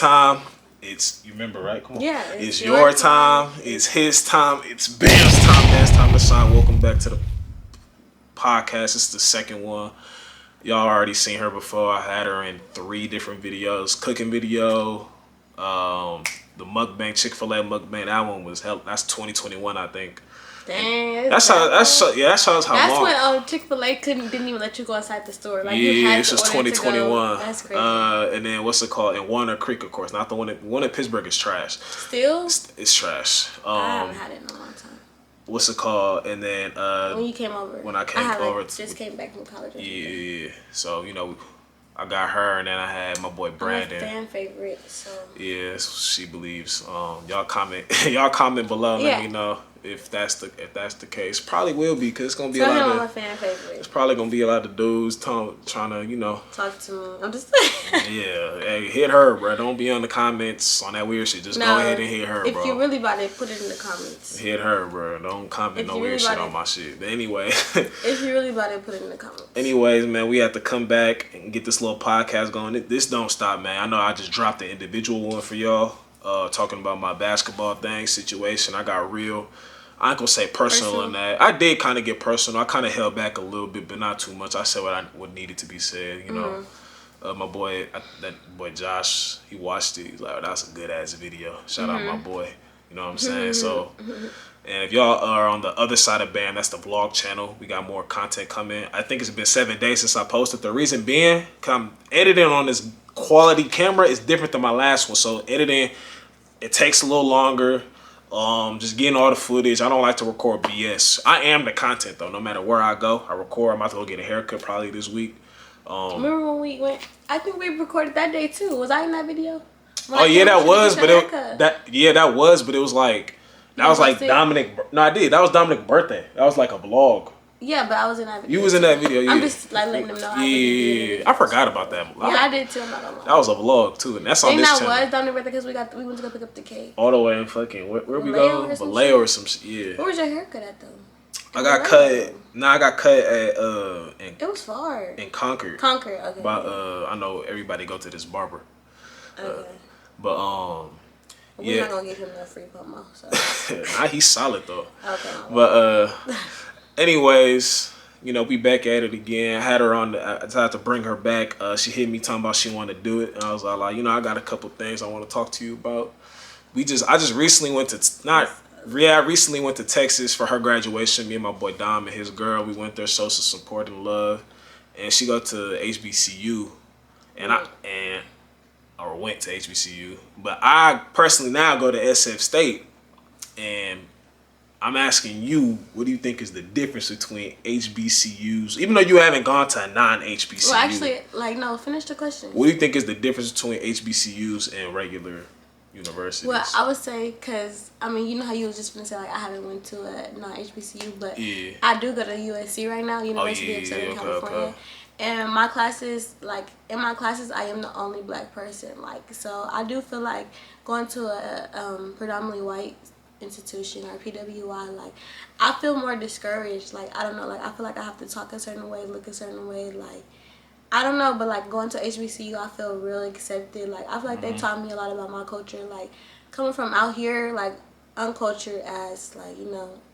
time. It's, you remember, right? Come on. Yeah. It's your time. It's his time. It's Bam's time. Bam's time to shine. Welcome back to the podcast. It's the second one. Y'all already seen her before. I had her in 3 different videos. Cooking video, the mukbang, Chick-fil-A mukbang. That one was hell. That's 2021, I think. Dang, that shows how that's long. That's when Chick-fil-A didn't even let you go outside the store. Like, yeah, you had this was 2021. That's crazy. And then what's it called? In Walnut Creek, of course. Not the one in Pittsburgh is trash. Still? It's trash. I haven't had it in a long time. What's it called? And then when you came over. When I came over. Just came back from college. Yeah. So, you know, I got her, and then I had my boy Brandon. I'm a fan favorite, so. Yeah, she believes. Y'all comment below and let me know if that's the case. Probably will be, because it's gonna be a lot of. I'm a fan favorite. It's probably gonna be a lot of dudes trying to, you know. Talk to me. I'm just saying. Yeah, hey, hit her, bro. Don't be on the comments on that weird shit. Just go ahead and hit her, bro. If you really about it, put it in the comments. Hit her, bro. Don't comment no weird shit on my shit. But anyway. If you really about it, put it in the comments. Anyways, man, we have to come back and get this little podcast going. This don't stop, man. I know I just dropped the individual one for y'all, talking about my basketball thing situation. I got real. I ain't gonna say personal in that. I did kind of get personal. I kind of held back a little bit, but not too much. I said what needed to be said. You know, my boy, that boy Josh, he watched it. He's like, oh, that's a good ass video. Shout out my boy. You know what I'm saying? So, and if y'all are on the other side of BAM, that's the vlog channel. We got more content coming. I think it's been 7 days since I posted. The reason being, I'm editing on this quality camera is different than my last one. So editing, it takes a little longer. Just getting all the footage. I don't like to record BS. I am the content though. No matter where I go, I record. I'm about to go get a haircut probably this week. Remember when we went? I think we recorded that day too. Was I in that video? That was, but it was like that was like Dominic. No, I did. That was Dominic's birthday. That was like a vlog. Yeah, but I was in that video. You was in that video, yeah. I'm just like letting them know. Yeah, I forgot about that. Yeah, I did too. I'm not gonna lie. That was a vlog too, and that's on this channel. That was Dominic's birthday because we went to go pick up the cake. All the way in fucking where we go? Vallejo or some shit. Yeah. Where was your haircut at though? I got cut. I got cut at it was far. In Concord. Concord, okay. But I know everybody go to this barber. Okay. But we're not gonna give him no free promo. So. Nah, he's solid though. Okay. But anyways. You know, we back at it again. I had her on. I decided to bring her back. She hit me talking about she wanted to do it, and I was like, you know, I got a couple things I want to talk to you about. I just recently went to Texas for her graduation. Me and my boy Dom and his girl. We went there, show some support and love, and she got to HBCU, or went to HBCU. But I personally now go to SF State, and I'm asking you, what do you think is the difference between HBCUs, even though you haven't gone to a non-HBCU? Well, actually, no, finish the question. What do you think is the difference between HBCUs and regular universities? Well, I would say, because, I mean, you know how you was just going to say, like, I haven't went to a non-HBCU, but I do go to USC right now, University of Southern California. Okay. And in my classes, I am the only black person. Like, so I do feel like going to a predominantly white institution or PWI, like I feel more discouraged. Like I don't know, like I feel like I have to talk a certain way, look a certain way, like I don't know, but like going to HBCU I feel really accepted. Like I feel like they taught me a lot about my culture, like coming from out here, like uncultured as like,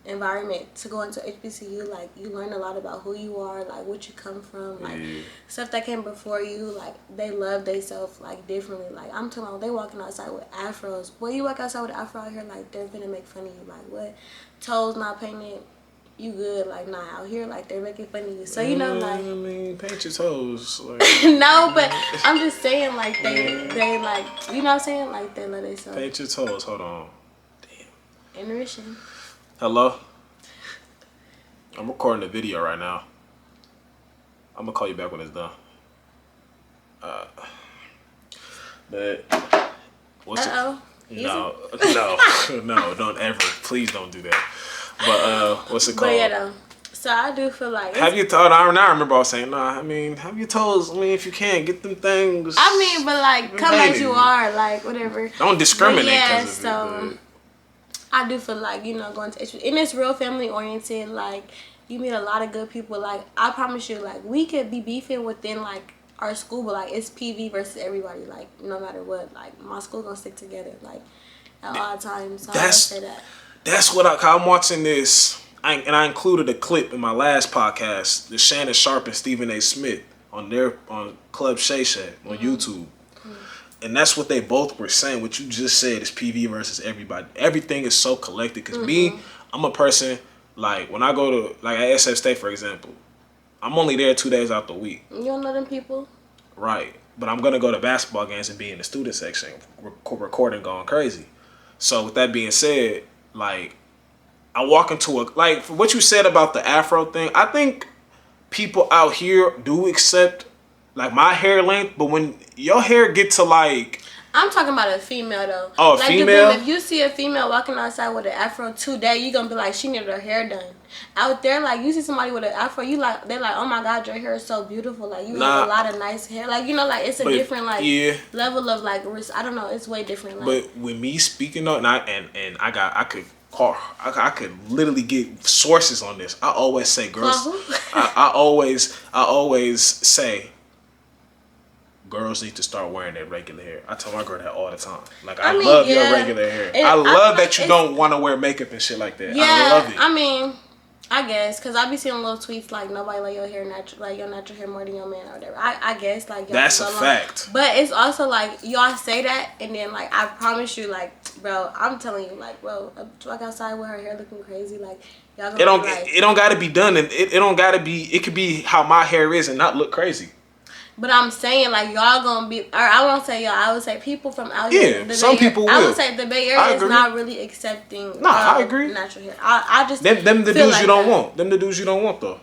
environment, to go into HBCU, like you learn a lot about who you are, like what you come from, like stuff that came before you, like they love themselves like differently. Like I'm talking about they walking outside with afros. Boy, you walk outside with an afro out here, like they're gonna make fun of you. Like what? Toes not painted, you good? Like nah, out here like they're making fun of you. So like I mean, paint your toes. Like, no, but I'm just saying like they like, you know what I'm saying? Like they let themselves paint your toes. Hold on. Intermission. Hello? I'm recording a video right now. I'm gonna call you back when it's done. But what's No, don't ever. Please don't do that. But what's it called? But yeah, though. So I do feel like have you thought? I remember I was saying, nah. I mean, have you told? I mean, if you can't get them things. I mean, but like, come as you are, like whatever. Don't discriminate. But yeah, so I do feel like going to HBCU, and it's real family oriented. Like you meet a lot of good people. Like I promise you, like we could be beefing within like our school, but like it's PV versus everybody. Like no matter what, like my school gonna stick together. Like at all times. So I say that. That's what I'm watching this. And I included a clip in my last podcast, the Shannon Sharp and Stephen A. Smith on Club Shay Shay on YouTube. And that's what they both were saying. What you just said is PV versus everybody. Everything is so collected. Because me, I'm a person, like, when I go to, like, at SF State, for example, I'm only there 2 days out the week. You don't know them people? Right. But I'm going to go to basketball games and be in the student section, recording, going crazy. So with that being said, like, I walk into like, for what you said about the Afro thing, I think people out here do accept, like, my hair length, but when your hair get to, like... I'm talking about a female, though. Oh, a female? If you see a female walking outside with an Afro today, you going to be like, she needed her hair done. Out there, like, you see somebody with an Afro, they're like, oh, my God, your hair is so beautiful. Like, you have a lot of nice hair. Like, you know, like, it's a different, like, level of, like, I don't know. It's way different. Like, but with me speaking, though, I could literally get sources on this. I always say, girls, I always say, girls need to start wearing their regular hair. I tell my girl that all the time. Like, I love your regular hair. I love that you don't want to wear makeup and shit like that. Yeah, I love it. I mean, I guess, because I be seeing little tweets like, nobody like your hair natural, like your natural hair more than your man or whatever. I guess, like, that's a fact. But it's also like, y'all say that, and then, like, I promise you, like, bro, I'm telling you, like, bro, walk outside with her hair looking crazy, like, y'all gonna it don't gotta be done, and it don't gotta be, it could be how my hair is and not look crazy. But I'm saying, like, y'all gonna be, or I won't say y'all, I would say people from out here. Yeah, some people will. I would say the Bay Area is not really accepting I agree. natural hair. I just them the dudes like you don't want. Them the dudes you don't want, though.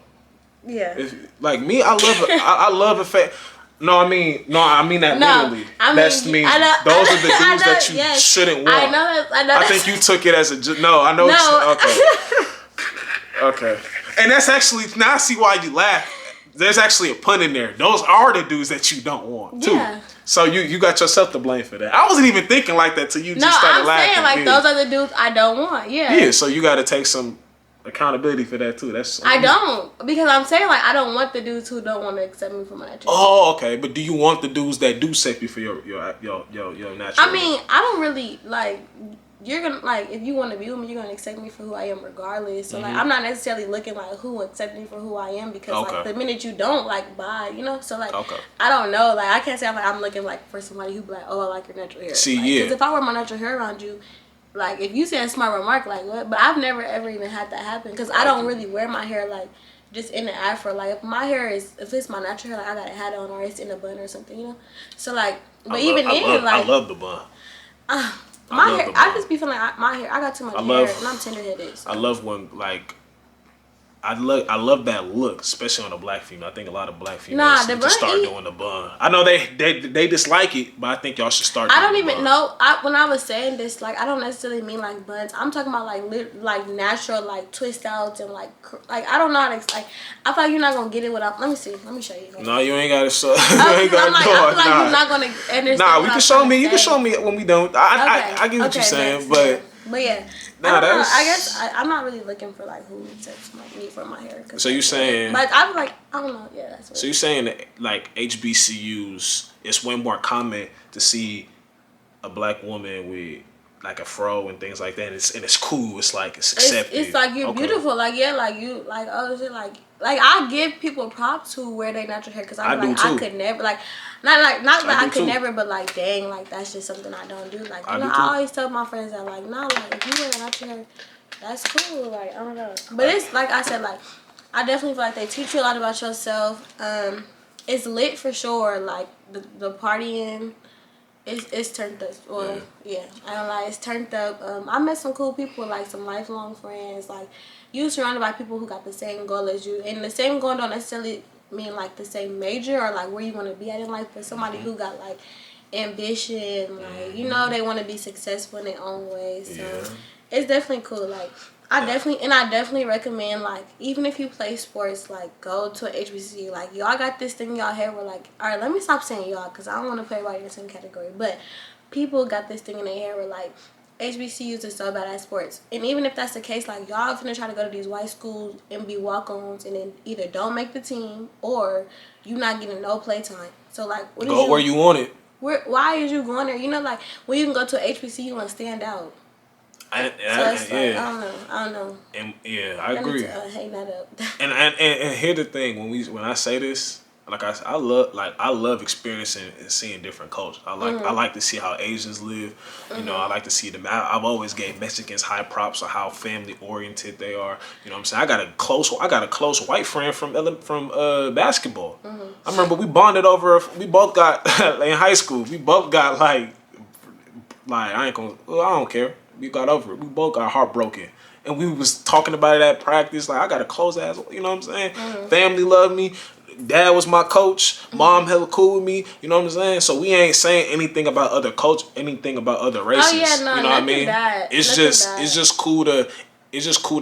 Yeah. Like me, I love a fat. No, I mean that literally. That's me. Those are the dudes that you shouldn't want. I know. I think you took it as a no. I know. No. Okay. And that's actually, now I see why you laugh. There's actually a pun in there. Those are the dudes that you don't want, too. Yeah. So you got yourself to blame for that. I wasn't even thinking like that till you just started laughing. No, I'm saying, like, those are the dudes I don't want, Yeah, so you got to take some accountability for that, too. I don't. Because I'm saying, like, I don't want the dudes who don't want to accept me for my natural hair. Oh, okay. But do you want the dudes that do accept you for your natural I mean, I don't really, like... You're gonna, like, if you want to be with me, you're gonna accept me for who I am regardless. So like, I'm not necessarily looking like who accept me for who I am, because like the minute you don't, like, bye, you know. So like, I don't know, like, I can't say I'm looking like for somebody who be like, oh, I like your natural hair. See, like, because if I wear my natural hair around you, like, if you say a smart remark, like, what? But I've never ever even had that happen, because I don't really wear my hair like just in the afro. Like, if my hair is, if it's my natural hair, like, I got a hat on or it's in a bun or something, you know. So like, but I love the bun. My hair, I just be feeling like my hair, I got too much hair and I'm tender-headed. So. I love when, like, I love that look, especially on a black female. I think a lot of black females need to start doing the bun. I know they dislike it, but I think y'all should start doing I don't even know. When I was saying this, like, I don't necessarily mean like buns. I'm talking about like natural, like, twist outs and like I don't know how to, like, I feel like you're not gonna get it without. Let me see. Let me show you. No, you ain't gotta show. I feel like you're not gonna understand. Nah, we can show me. You can show me when we don't. I get what you're saying, but yeah. I guess I'm not really looking for like who accepts me for my hair. So you saying? Like, I'm like, I don't know. Yeah, that's what. So you saying that, like, HBCUs, it's way more common to see a black woman with like a fro and things like that, and it's cool. It's like it's accepted. It's like you're beautiful. Like, yeah, like you, like, oh, is it like I give people props who wear their natural hair, because I could never, like, not that I could never, but like, dang, like, that's just something I don't do. Like, you know, I always tell my friends that, like, nah, like, if you wear natural hair, that's cool. Like, I don't know, but it's like I said, like, I definitely feel like they teach you a lot about yourself. It's lit for sure. Like, the partying. It's turned up. Well, yeah, I don't lie. It's turned up. I met some cool people, like some lifelong friends. Like, you surrounded by people who got the same goal as you, and the same goal don't necessarily mean like the same major or like where you want to be at in life. But somebody who got like ambition, like, you know, they want to be successful in their own way. So it's definitely cool. Like, I definitely recommend, like, even if you play sports, like, go to an HBCU. Like, y'all got this thing in y'all head where, like, all right, let me stop saying y'all, because I don't want to play everybody in the same category, but people got this thing in their head where, like, HBCUs are so bad at sports. And even if that's the case, like, y'all finna try to go to these white schools and be walk-ons and then either don't make the team or you not getting no play time. So, like, what go where you want it. Why is you going there? You know, like, when you can go to a HBCU and stand out. I don't know. And I agree. Need to, hang that up. and here's the thing: when I say this, like I love experiencing and seeing different cultures. I like to see how Asians live. You know, I like to see them. I've always gave Mexicans high props on how family oriented they are. You know what I'm saying? I got a close white friend from basketball. I remember we bonded over. We both got in high school. We both got like I don't care. We got over it. We both got heartbroken. And we was talking about it at practice. Like, I got a close ass, you know what I'm saying? Family loved me. Dad was my coach. Mom hella cool with me. You know what I'm saying? So we ain't saying anything about other culture, anything about other races. Oh yeah, no, you know what I mean? It's just cool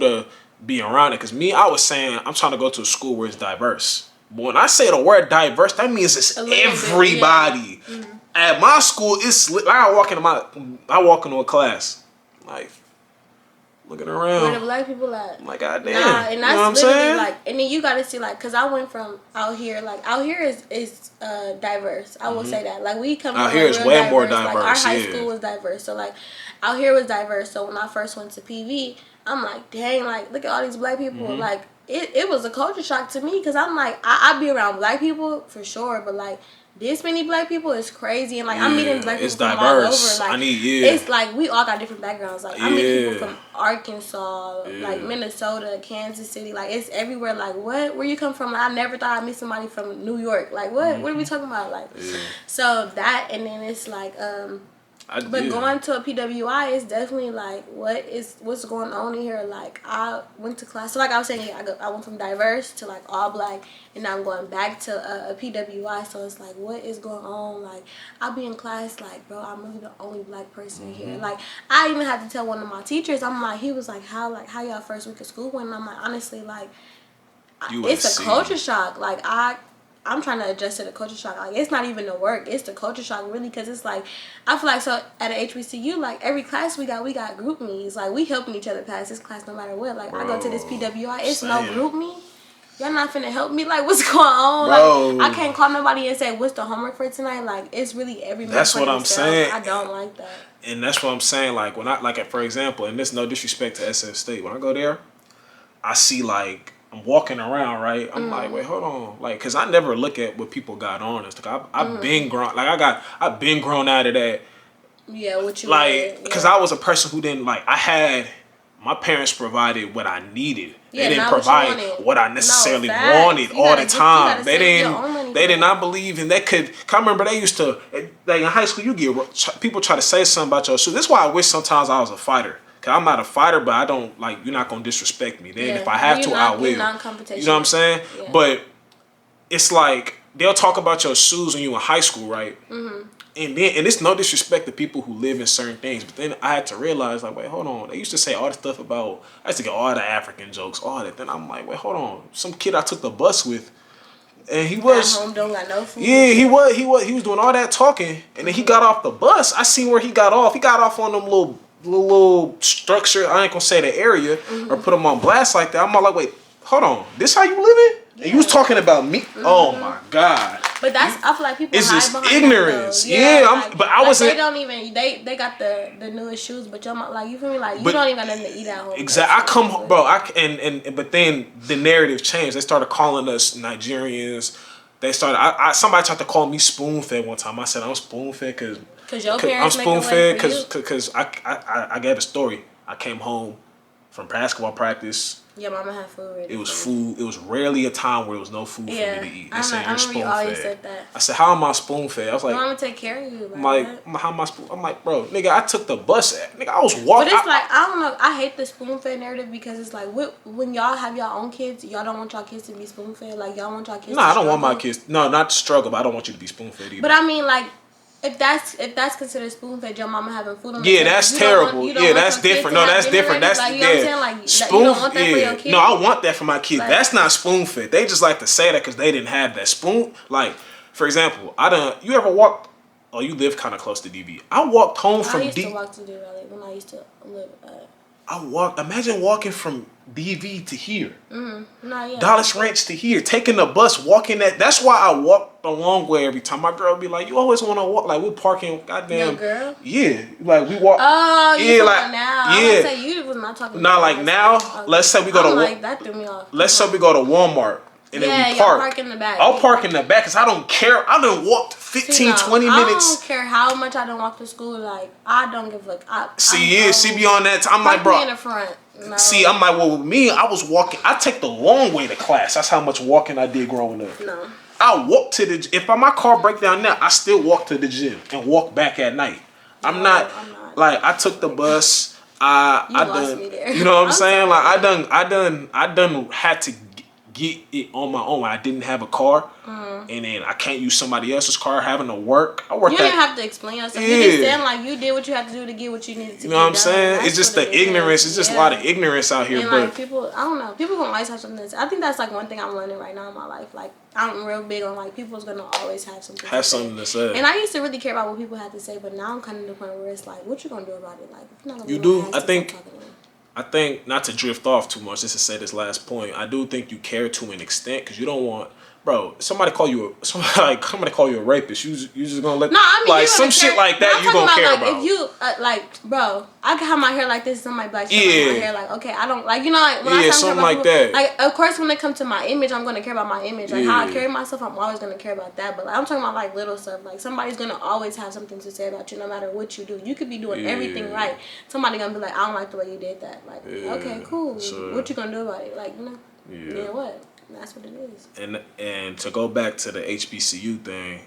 to be around it. Cause I was saying I'm trying to go to a school where it's diverse. But when I say the word diverse, that means it's everybody. Bit, yeah. At my school, it's like I walk into a class. Like, looking around. Where the black people at? I'm like, goddamn. Nah, and that's you know what I'm literally saying? like, and then you gotta see, like, cause I went from out here is diverse. I will say that. Like, we come out from here is way diverse. More diverse. Like, our high school was diverse. So, like, out here was diverse. So when I first went to PV, I'm like, dang, like, look at all these black people. Like, it was a culture shock to me, cause I'm like, I be around black people for sure, but like, this many black people is crazy, and like I'm meeting black people from all over. Like it's like we all got different backgrounds. Like I meet people from Arkansas, like Minnesota, Kansas City. Like it's everywhere. Like what? Where you come from? Like, I never thought I'd meet somebody from New York. Like what? What are we talking about? Like so that, and then it's like going to a PWI is definitely like what's going on in here. Like I went to class, so like I was saying, I went from diverse to like all black, and now I'm going back to a PWI. So it's like, what is going on? Like I'll be in class, like, bro, I'm really the only black person here. Like I even had to tell one of my teachers, I'm like, he was like, how y'all first week of school went? And I'm like, honestly, like it's a culture shock. Like I'm trying to adjust to the culture shock. Like, it's not even the work. It's the culture shock, really, because it's like, I feel like, so at a HBCU, like, every class we got group me's. Like, we helping each other pass this class no matter what. Like, bro, I go to this PWI, it's no group me. Y'all not finna help me? Like, what's going on? Bro. Like, I can't call nobody and say, what's the homework for tonight? Like, it's really every man. That's what I'm saying. I don't like that. And that's what I'm saying. Like, when for example, and this no disrespect to SF State, when I go there, I see, like, I'm walking around, right? I'm like, wait, hold on, like, cause I never look at what people got on. It's like I've been grown, like I've been grown out of that. Yeah, what you like, cause I was a person who didn't like. I had my parents provided what I needed. They didn't provide what I necessarily wanted all the time. They did not believe, and they could. I remember they used to, like in high school, people try to say something about your shoes. This is why I wish sometimes I was a fighter. Cause I'm not a fighter, but I don't like. You're not gonna disrespect me. Then if I have to, I will. You know what I'm saying? Yeah. But it's like they'll talk about your shoes when you in high school, right? And it's no disrespect to people who live in certain things. But then I had to realize, like, wait, hold on. They used to say all the stuff about. I used to get all the African jokes, all that. Then I'm like, wait, hold on. Some kid I took the bus with, and he was. At home, don't got no food. Yeah, he was doing all that talking, and then he got off the bus. I seen where he got off. He got off on them little structure. I ain't gonna say the area or put them on blast like that. I'm all like, wait, hold on, this how you living? Yeah. And you was talking about me? Oh my god! But that's I feel like people. It's hide just behind ignorance. But I wasn't. They don't even. They got the newest shoes, but you're like, you feel me? Like you don't even got nothing to eat at home. Exactly. I come home, bro. But then the narrative changed. They started calling us Nigerians. They started. Somebody tried to call me spoon fed one time. I said I'm spoon fed because your parents I'm spoon fed because I gave a story. I came home from basketball practice. Your mama had food ready. It was food. It was rarely a time where there was no food for me to eat. They said you're spoon fed. Said that. I said, how am I spoon fed? I was like, your mama take care of you. How am I spoon? I'm like, bro, nigga, I took the bus. Nigga, I was walking. But it's I don't know. I hate the spoon fed narrative because it's like, when y'all have your own kids, y'all don't want y'all kids to be spoon fed. Like y'all want y'all kids. No, I don't want my kids. No, not to struggle, but I don't want you to be spoon fed either. But I mean, like. If that's considered spoon fed, your mama having food on the table. That's terrible. That's different. No, that's different. That's like, you know what I'm saying? Like, spoon, you don't want that for your kids? No, I want that for my kids. Like, that's not spoon fed. They just like to say that because they didn't have that spoon. Like, for example, you ever walked Oh, you live kind of close to DV. I walked home from I used to walk to DV when I used to live. Imagine walking from DV to here. No, yeah. Dallas Ranch to here, taking the bus, walking that. That's why I walk the long way every time. My girl be like, "You always want to walk." Like we're parking, goddamn. Your girl? Yeah, like we walk. Oh, yeah, you like now? yeah. I was say you was not talking. Not like now. Okay. Let's say we go to. Like that threw me off. Let's say we go to Walmart. And then we park in the back. I'll park in the back because I don't care. I done walked 15, 20 minutes. I don't care how much I done walk to school. Like, I don't give a fuck. She be on that. I'm like, bro. In the front. No. See, I'm like, well, with me, I was walking. I take the long way to class. That's how much walking I did growing up. No. I walk to the. If my car break down now, I still walk to the gym and walk back at night. I'm not. Like, I took the bus. I done. You know what I'm saying? Like, I done had to get it on my own. I didn't have a car, and then I can't use somebody else's car. Having to work, I work. You didn't have to explain yourself. You just saying like you did what you had to do to get what you needed to. You know what I'm saying? It's just the ignorance. It's just a lot of ignorance out here. And but like people, I don't know. People gonna always have something. I think that's like one thing I'm learning right now in my life. Like I'm real big on like people's gonna always have something. To say. And I used to really care about what people had to say, but now I'm kind of to the point where it's like, what you gonna do about it? Like if you're not gonna you do. I think, not to drift off too much, just to say this last point, I do think you care to an extent because you don't want, bro, somebody call you a rapist. You just gonna let like some shit like that you gonna care about. If you like, bro, I can have my hair like this, somebody like my hair like, okay, I don't like, you know, like when I something about like people, that. Like of course when it comes to my image, I'm gonna care about my image, like how I carry myself. I'm always gonna care about that. But like, I'm talking about like little stuff. Like somebody's gonna always have something to say about you, no matter what you do. You could be doing everything right. Somebody gonna be like, I don't like the way you did that. Like, okay, cool. Sure. What you gonna do about it? Like, you know, then what? That's what it is. And to go back to the HBCU thing.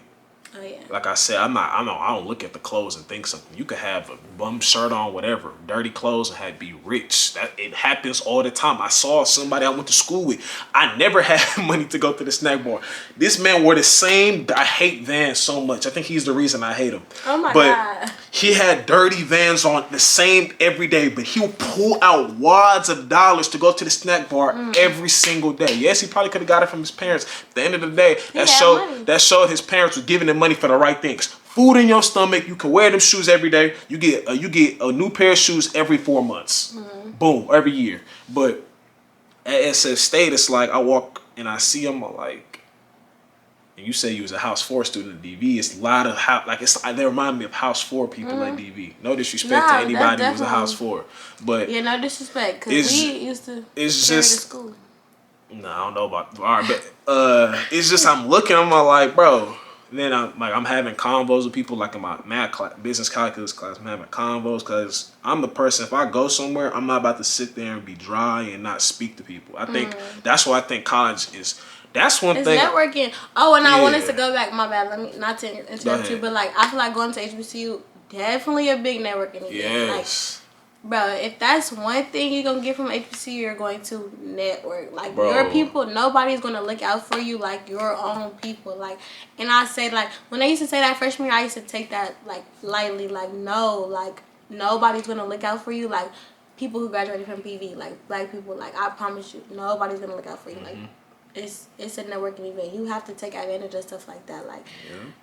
Oh yeah. Like I said, I don't look at the clothes and think something. You could have a bum shirt on, whatever, dirty clothes, and be rich. That it happens all the time. I saw somebody I went to school with. I never had money to go to the snack bar. This man wore the same. I hate Vans so much. I think he's the reason I hate him. Oh my God. He had dirty Vans on, the same every day, but he'll pull out wads of dollars to go to the snack bar every single day. Yes, he probably could have got it from his parents. At the end of the day, that showed his parents were giving him money for the right things. Food in your stomach. You can wear them shoes every day. You get a new pair of shoes every 4 months. Boom, every year. But at SF State, it's like I walk and I see him. I'm like, and you say you was a House 4 student at DV. It's a lot of they remind me of House 4 people at DV. No disrespect to anybody who was a House 4, but no disrespect because we used to. It's just to school. No, I don't know about all right, but it's just I'm looking. I'm like, bro. And then I'm having convos with people like in my math class, business calculus class. I'm having convos because I'm the person. If I go somewhere, I'm not about to sit there and be dry and not speak to people. I think that's why I think college is. That's one thing. It's networking. Oh, and I wanted to go back. My bad. Let me not to interrupt you, but like I feel like going to HBCU definitely a big networking event. Yes. Like, bro, if that's one thing you're gonna get from HBCU, you're going to network. Like your people, nobody's gonna look out for you like your own people. Like, and I say like when I used to say that freshman year, I used to take that like lightly. Like no, like nobody's gonna look out for you. Like people who graduated from PV, like black people. Like I promise you, nobody's gonna look out for you. Like. It's a networking event. You have to take advantage of stuff like that. Like,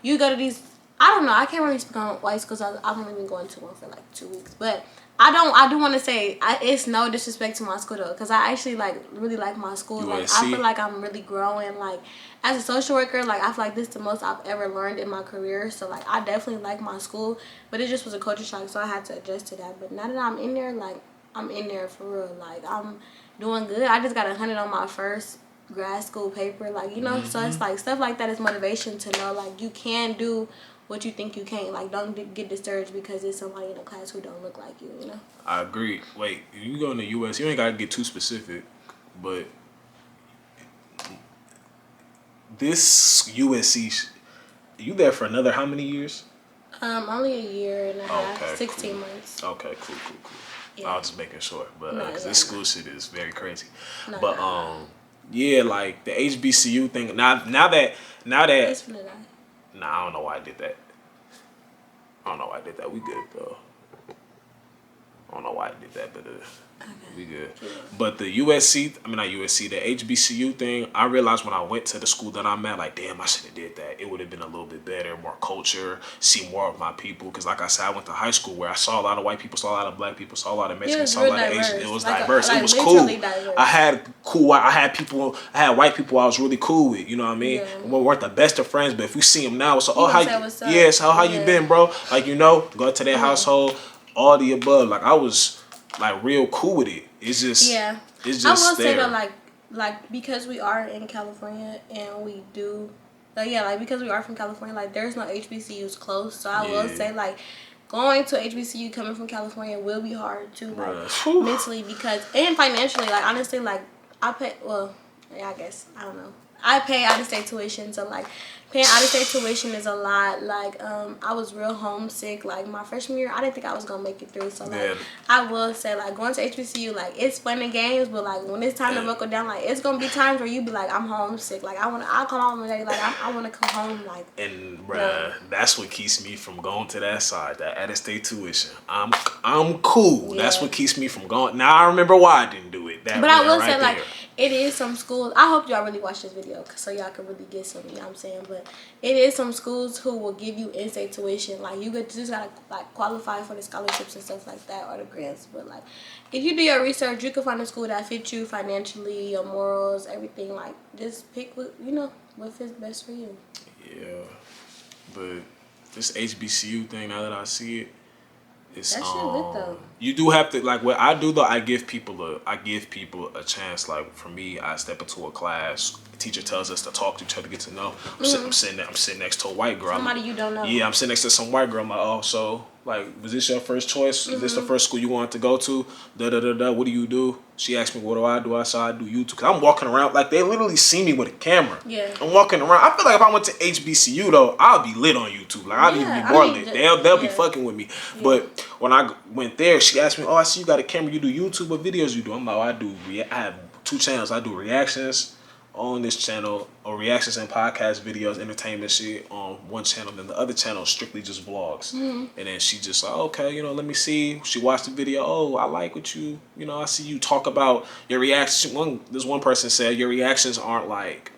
you go to these. I don't know. I can't really speak on white schools. I've only been going to one for like 2 weeks. But I do want to say it's no disrespect to my school though, because I actually really like my school. Like I feel like I'm really growing. Like as a social worker, like I feel like this is the most I've ever learned in my career. So like I definitely like my school, but it just was a culture shock, so I had to adjust to that. But now that I'm in there, like I'm in there for real. Like I'm doing good. I just got 100 on my first grad school paper, like, you know, so it's like stuff like that is motivation to know like you can do what you think you can't. Like don't get discouraged because there's somebody in the class who don't look like you know. I agree. Wait, you go in the US, you ain't gotta get too specific, but this USC, you there for another how many years? Only a year and a half, 16 months. Okay, cool. Yeah. I was just making sure, but because this school shit is very crazy. Yeah, like the HBCU thing. Now that. Nah, I don't know why I did that. We good though. I don't know why I did that, but We good. But the not USC, the HBCU thing, I realized when I went to the school that I'm at, like, damn, I should have did that. It would have been a little bit better, more culture, see more of my people. Because like I said, I went to high school where I saw a lot of white people, saw a lot of black people, saw a lot of Mexicans, saw a lot of Asians. It was diverse. It was cool. Diverse. I had white people I was really cool with, you know what I mean? Yeah. We weren't the best of friends, but if we see them now, it's like, how you been, bro? Like, go to their household, all the above. Like, I was like real cool with it. It's just I will say that like because we are in California and we do because we are from California, like there's no HBCUs close, so I will say like going to HBCU coming from California will be hard too, like mentally and financially, like honestly, like I pay I don't know. I pay out of state tuition, so like paying out of state tuition is a lot. Like I was real homesick. Like my freshman year, I didn't think I was gonna make it through. So like I will say like going to HBCU, like it's fun and games, but like when it's time to buckle down, like it's gonna be times where you be like, I'm homesick. Like I'll come home today. Like I wanna come home. Like that's what keeps me from going to that side, that out of state tuition. I'm cool. Yeah. That's what keeps me from going. Now I remember why I didn't do it. But I will say like. It is some schools. I hope y'all really watch this video so y'all can really get some. You know what I'm saying? But it is some schools who will give you in-state tuition. Like you just gotta like qualify for the scholarships and stuff like that or the grants. But like if you do your research, you can find a school that fits you financially, your morals, everything. Like just pick what fits best for you. Yeah, but this HBCU thing, now that I see it. It's, that shit lit though. You do have to like what I do though. I give people a chance. Like for me, I step into a class. The teacher tells us to talk to each other, get to know. I'm sitting next to a white girl. Somebody you don't know. Yeah, I'm sitting next to some white girl. I'm like, oh, so like, was this your first choice? Is this the first school you wanted to go to? What do you do? She asked me, what do I do? I said, I do YouTube. Cause I'm walking around like they literally see me with a camera. Yeah. I'm walking around. I feel like if I went to HBCU though, I'll be lit on YouTube. Like I'll be more lit. They'll be fucking with me. Yeah. But when I went there, she asked me, oh, I see you got a camera. You do YouTube. What videos you do? I'm like, oh, I have 2 channels. I do reactions on this channel, or reactions and podcast videos, entertainment shit on one channel. Then the other channel is strictly just vlogs. And then she just like, okay, let me see. She watched the video. Oh, I like what you, I see you talk about your reactions. This one person said your reactions aren't like,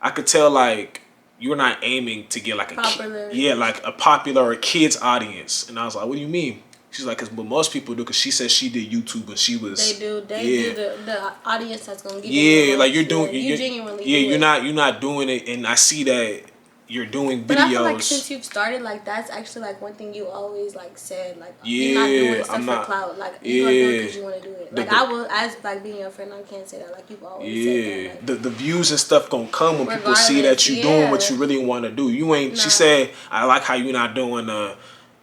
I could tell like you're not aiming to get like like a popular or a kids audience. And I was like, what do you mean? She's like, because what most people do, because she said she did YouTube, but she was. They do the audience that's gonna get. Yeah, like you're doing. You genuinely. Yeah, you're not doing it, and I see that you're doing videos. But I feel like since you've started, like that's actually like one thing you always like said, like you're not doing stuff for clout, like you're doing it because you want to do it. Like I will, as like being your friend, I can't say that. Like you've always said that. Like, the views and stuff gonna come when people see that you're doing what you really want to do. You ain't. No. She said, I like how you're not doing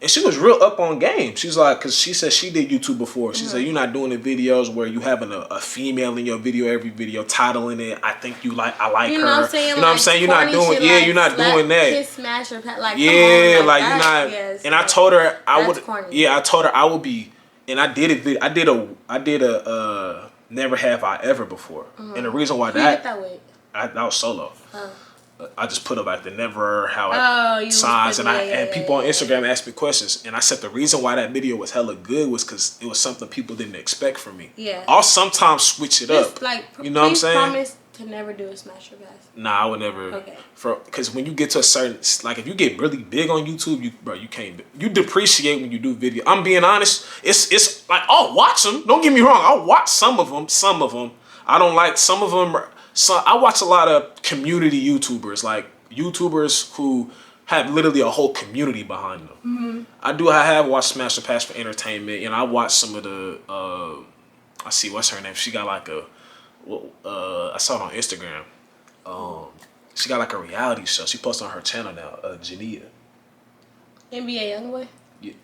and she was real up on game. She's like, because she said she did YouTube before. She said, you're not doing the videos where you having a female in your video, every video, titling it, I think you like, I like her. What I'm saying? You know what I'm saying? You're not doing, you're not doing that. Kiss, smash, or like, yeah, come on, like you're not. Yes, and I told her I would. Corny. Yeah, I told her I would be. And I did it. I did a Never Have I Ever before. And the reason why that was solo. I just put up like the never signs, and people on Instagram asked me questions, and I said the reason why that video was hella good was because it was something people didn't expect from me. Yeah, I'll sometimes switch it up. Like, you know what I'm saying? Promise to never do a smash or pass. Nah, I would never. Okay. Because when you get to a certain, like if you get really big on YouTube, you can't. You depreciate when you do video. I'm being honest. It's like I'll watch them. Don't get me wrong. I'll watch some of them. I don't like some of them. So I watch a lot of community YouTubers, like YouTubers who have literally a whole community behind them. I have watched Smash the Pass for entertainment, and I watched some of the. I see what's her name. She got like I saw it on Instagram. She got like a reality show. She posts on her channel now. Jania. NBA Youngboy.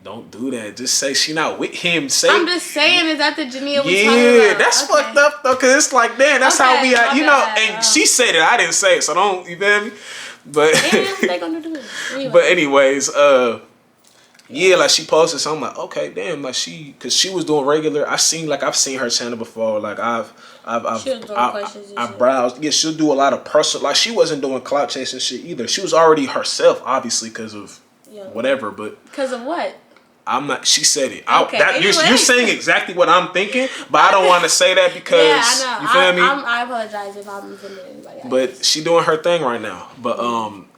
Don't do that. Just say she not with him. I'm just saying, is that the Jania we talking about? That's fucked up though, cause it's like, damn, that's how we are, and she said it. I didn't say it, so don't, you feel me? But they gonna do it. Anyway. But anyways, like she posted something like, okay, damn, like cause she was doing regular. I've seen her channel before. Like I browsed. Yeah, she'll do a lot of personal. Like she wasn't doing clout chasing shit either. She was already herself, obviously, because of whatever. But because of what? I'm not. She said it. Okay. You're saying exactly what I'm thinking, but I don't want to say that because I know. you feel me. I apologize if I'm offending anybody. But she doing her thing right now. But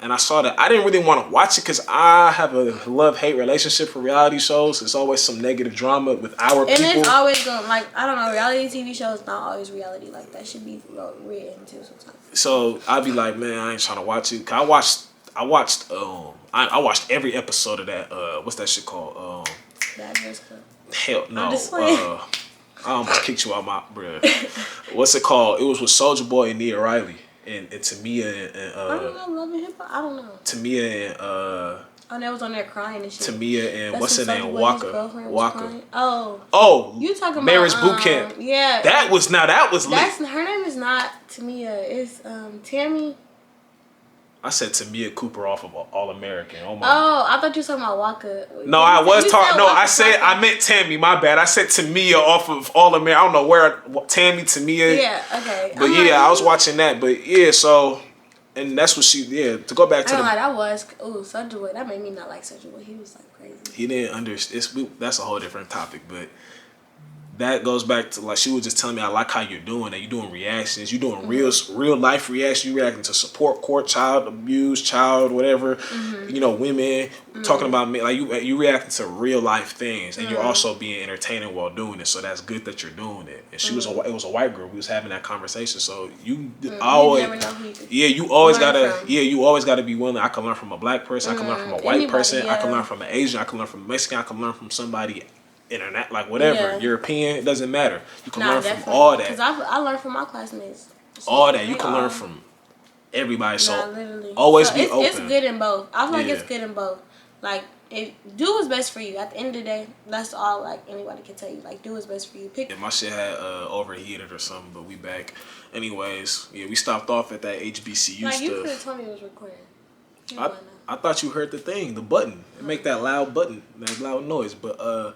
and I saw that. I didn't really want to watch it because I have a love-hate relationship for reality shows. It's always some negative drama with our people. And it's always going like I don't know. Reality TV shows not always reality. Like that should be written too sometimes. So I'd be like, man, I ain't trying to watch it. Cause I watched every episode of that. What's that shit called? Bad Girls Club. Hell no. I'm just playing. I almost kicked you out my bruh. What's it called? It was with Soulja Boy and Nia Riley and Tamia and I don't know, Love and Hip Hop. I don't know. Tamia and Oh, that was on there crying and shit. Tamia and That's what's her name? Waka. Oh, you talking about Marriage Boot Camp? Yeah. That was lit. Her name is not Tamia. It's Tammy. I said Tamia Cooper off of All American. Oh my. Oh, I thought you were talking about Waka. No, I was talking. No, I meant Tammy. My bad. I said Tamia off of All American. I don't know where Tamia. Yeah. Okay. But I was watching that. But yeah, so and that's what she. Yeah, to go back to that was. Oh, Soulja Boy. That made me not like Soulja Boy. He was like crazy. He didn't understand. That's a whole different topic, but. That goes back to like she was just telling me I like how you're doing that. You're doing reactions. You're doing real life reactions. You reacting to support court, child abuse, child whatever. Women talking about me. Like you reacting to real life things, and you're also being entertaining while doing it. So that's good that you're doing it. And she was it was a white girl. We was having that conversation. So you always you always gotta be willing. I can learn from a black person. I can learn from a white person. I can learn from an Asian. I can learn from a Mexican. I can learn from somebody. Internet, like whatever, European, it doesn't matter. You can learn from all that. Because I learned from my classmates. All that you can learn from everybody. So always be open. It's good in both. I feel like it's good in both. Like do what's best for you. At the end of the day, that's all. Like anybody can tell you. Like do what's best for you. My shit had overheated or something, but we back. Anyways, we stopped off at that HBCU like, stuff. You could have told me it was recording. I thought you heard the thing, the button. It make that loud button, that loud noise. But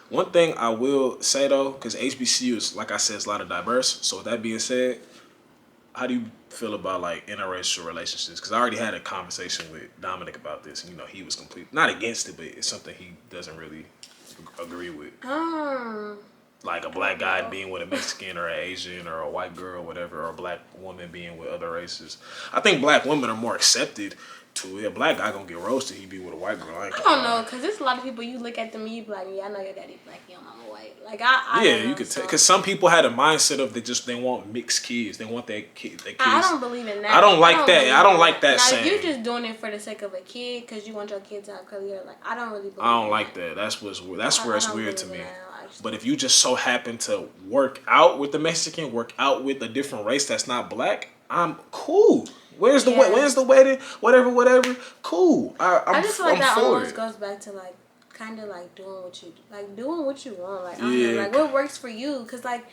one thing I will say though, because HBCU is, like I said, it's a lot of diverse. So with that being said, how do you feel about like interracial relationships? Because I already had a conversation with Dominic about this, and he was not against it, but it's something he doesn't really agree with. Like a black guy being with a Mexican or an Asian or a white girl, whatever, or a black woman being with other races. I think black women are more accepted. A black guy gonna get roasted. He be with a white girl. I don't know, cause there's a lot of people you look at them and you be like, I know your daddy black, your mama white. Like you could tell. Cause some people had a mindset of they want mixed kids. They want their kids. I don't believe in that. I don't like that. I don't like that saying. Now, if you're just doing it for the sake of a kid, cause you want your kids to have curly hair, like I don't really. Believe I don't like that. That's where it's weird to me. But if you just so happen to work out with the Mexican, work out with a different race that's not black, I'm cool. Where's the wedding? Whatever. Cool. I just feel like that almost goes back to like kind of like doing what you want. Like I don't know, like what works for you. Cause like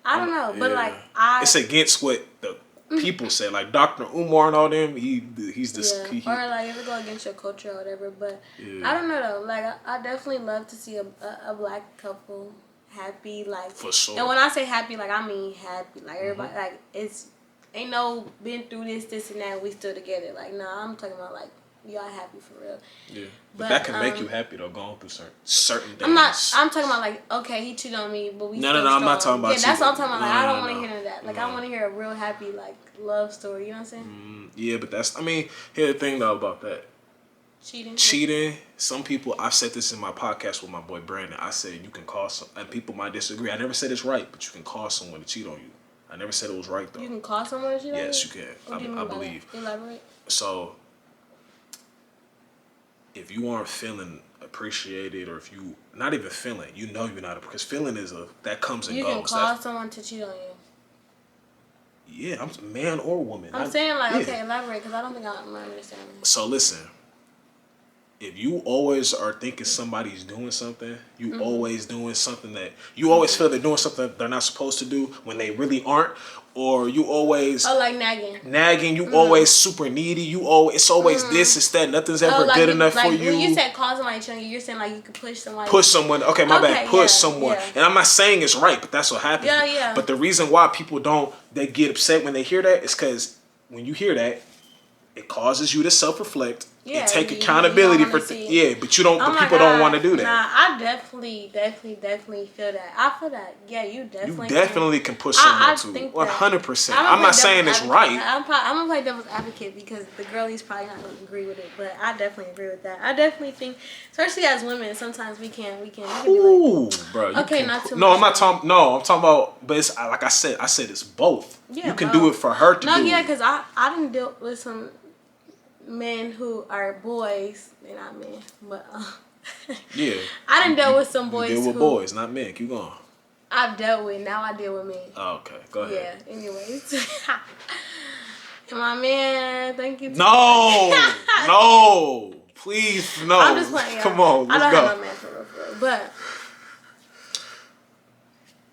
I don't know, but like it's against what the people say. Like Dr. Umar and all them. He's this. Or like if it go against your culture or whatever. But I don't know though. Like I definitely love to see a black couple happy. Like for sure. And when I say happy, like I mean happy. Like everybody like it's. Ain't no been through this and that. We still together. Like nah, I'm talking about like y'all happy for real. Yeah, but that can make you happy though. Going through certain things. I'm talking about like okay, he cheated on me, but we. No. I'm not talking about. Yeah, that's what I'm talking about. Like I don't want to hear that. Like I want to hear a real happy like love story. You know what I'm saying? Yeah, but here's the thing though about that. Cheating. Some people. I've said this in my podcast with my boy Brandon. I said you can call some, and people might disagree. I never said it's right, but you can call someone to cheat on you. I never said it was right though. You can call someone to cheat on you? Yes, you can. I believe. Elaborate. So, if you aren't feeling appreciated, or if you not even feeling, you're not, because feeling that comes and goes. You can call someone to cheat on you. Yeah, I'm man or woman. I'm saying like okay, elaborate, because I don't think I'm understanding. So listen. If you always are thinking somebody's doing something, you always doing something that you always feel they're doing something that they're not supposed to do when they really aren't, or you always like nagging. You always super needy. It's always this, it's that. Nothing's ever good enough for you. When you said call somebody to you, you're saying like you could push somebody. Push someone. Okay, my bad. Push someone. Yeah. And I'm not saying it's right, but that's what happens. Yeah. But the reason why people they get upset when they hear that is because when you hear that, it causes you to self-reflect. Yeah, and take accountability for but you don't. But people don't want to do that. Nah, I definitely feel that. I feel that. Yeah, you definitely can push someone to 100%. I'm not saying it's right. I'm gonna play devil's advocate because the girlie's probably not gonna agree with it, but I definitely agree with that. I definitely think, especially as women, sometimes we can be like, bro. Okay, not too much. No, I'm not talking. No, I'm talking about. But it's like I said it's both. Yeah, you can do it for her to do it. No, yeah, because I didn't deal with some men who are boys. They're not men, but yeah. I didn't deal with some boys. You deal with boys, not men. Keep going. I've dealt with. Now I deal with men. Oh, okay, go ahead. Yeah. Anyways, and my man, thank you. No, please, no. I'm just playing. Come on, let's go. I don't have no man for real, but.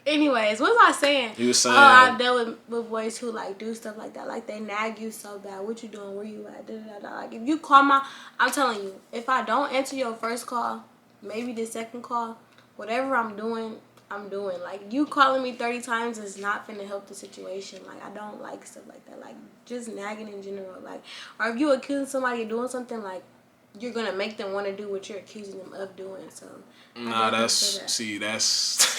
Anyways, what was I saying? You were saying, I've dealt with boys who like do stuff like that. Like they nag you so bad. What you doing? Where you at? Da, da, da. Like if you call I'm telling you, if I don't answer your first call, maybe the second call, whatever I'm doing. Like you calling me 30 times is not finna help the situation. Like I don't like stuff like that. Like just nagging in general. Like, or if you accusing somebody of doing something, like you're gonna make them want to do what you're accusing them of doing. So. Nah, that's yeah. See, that's